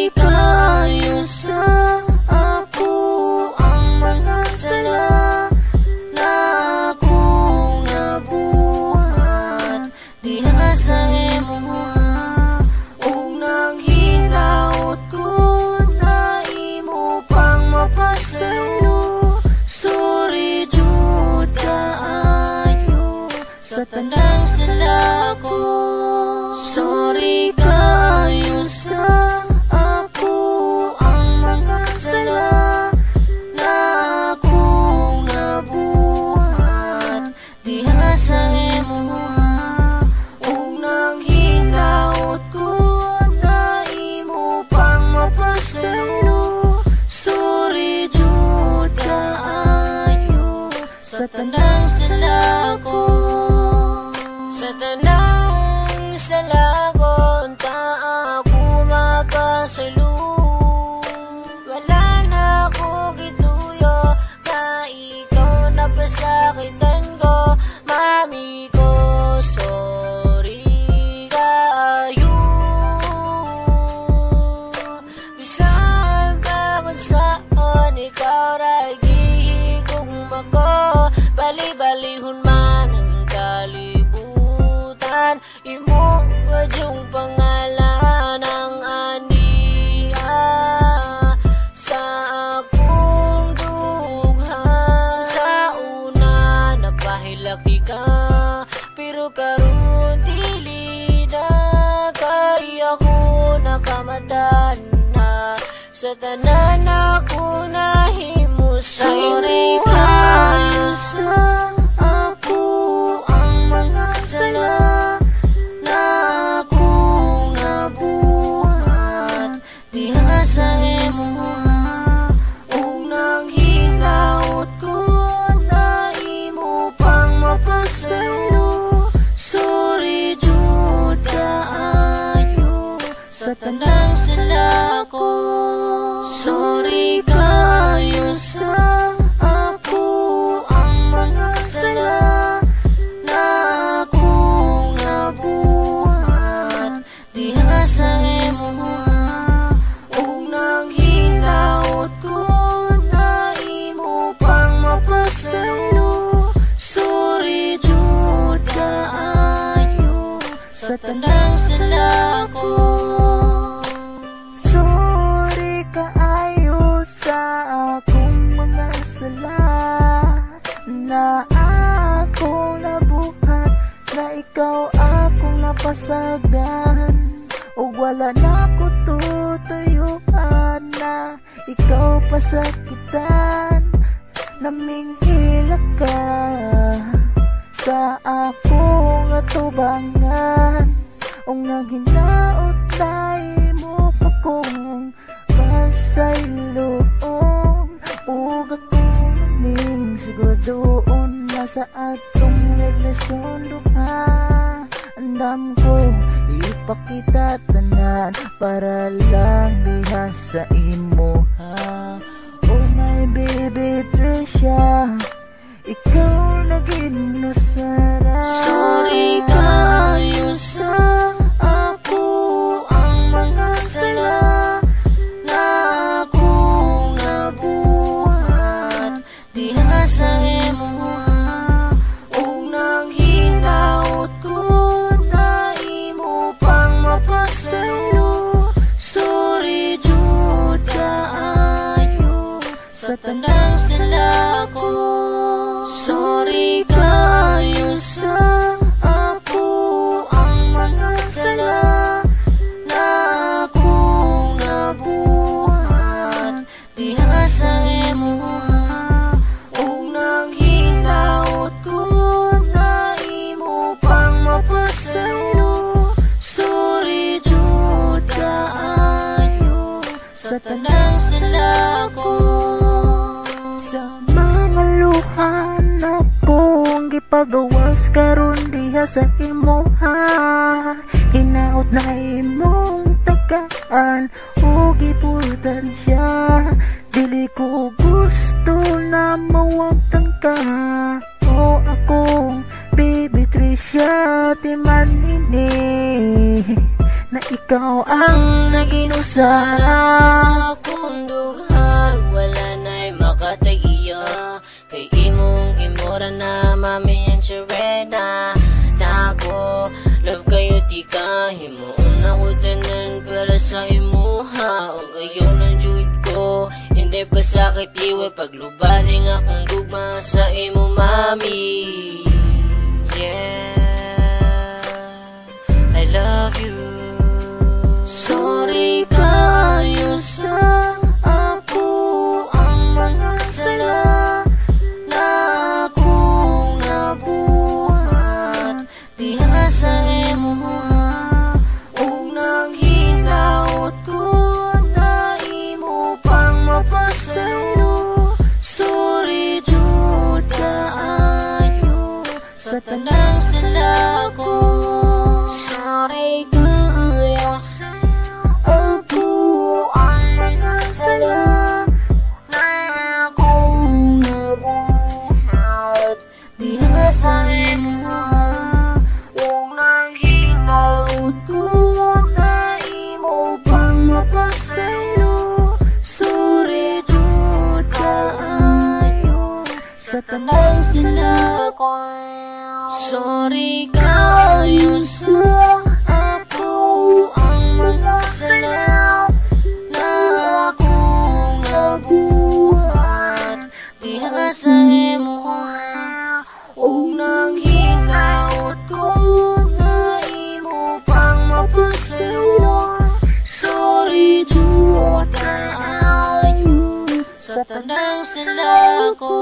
Sorry kayo sa ako ang mga sala na akong nabuhat diha sa imuha ug nang hinaot ko na imo pang mapasalo. Sorry jud kaayo sa tanang sala ko. Sorry kayo sa ako ang mga sala na akong nabuhat diha sa imuha ug nang hinaot ko na imo pang mapasalo. Sorry jud kaayo sa tanang sala ko. Sa tanang sala ko unta ako mapasalo. Wala na ako gituyo na ikaw napasakitan ko. Mami ko, sorry kayo. Bisan pa kung saan ikaw ray gihigong mako. Bali-balihon man ang kalibutan. Imo wadyong pangalan ang aniya sa akong dughan. Sa una napahilaki ka pero karon dili na. Kay ako nakamatan na sa tanan ako nahimusan. Sorry kayo sa ako ang mga sala na akong nabuhat diha sa imuha ug nang hinaot ko na imo pang mapasalo. Sorry jud kaayo sa tanang sala ko. Sorry kayo sa ako ang mga sala na akong nabuhat diha sa imuha ug nang hinaot ko na imo pang mapasalo. Sorry jud kaayo sa tanang sala ko. Sorry kaayo sa akong mga sala na akong nabuhat na ikaw akong napasagdan. O wala na ko tutuyuan na ikaw pasakitan. Naming hila ka sa akong atubangan o naginaot tayo mo pa kong pasayloon. Ug akong maning siguradoon na sa atong relasyon duha. Andam ko ipakita tanan para lang diha sa imo ha. Oh my baby Trisha, ikaw naging nasara. Sorry kayo sa ako ang mga sala na akong nabuhat diha sa imuha ug nang hinaot ko na imo pang mapasalo. Sorry jud kaayo sa tanang sala ko. Sorry kayo sa ako ang mga sala na akong nabuhat diha sa imuha ug nang hinaot ko na imo pang mapasalo. Sorry jud kaayo sa tanang sala ko. Sa mga luhan akong gipagawas karon diha sa imuha. Hinaot na imong tagaan o giputan siya. Dili ko gusto na mawagtang ka. O akong baby Trisha, timan ini na ikaw ikaw ang naging usara sa akong dughan, wala na'y makatagiya. Kay imong imora na mami and Sharena na ako, love kayo tika. Himuon ako tanan para sa imuha. O kayo ng jud ko, hindi pa sakit iwa. Paglubaring akong gugma sa imo mami. Yeah, I love you. Sorry kayo sa ako ang mga sala na akong nabuhat diha sa imuha. Og nang hinaot ko na imo pang mapasalo. Sorry jud kaayo sa tanang sala ko. Sorry kayo sa ako ang mga sala na akong nabuhat diha sa imuha. Huwag nang hinaut ko na imo pang mapasalo. Sorry jud kaayo sa tanang sala ko. Sorry kayo sa ako ang mga sala na akong nabuhat diha sa imuha. Og nang hinaut ko na imo pang mapasalo. Sorry jud kaayo sa tanang sala ko.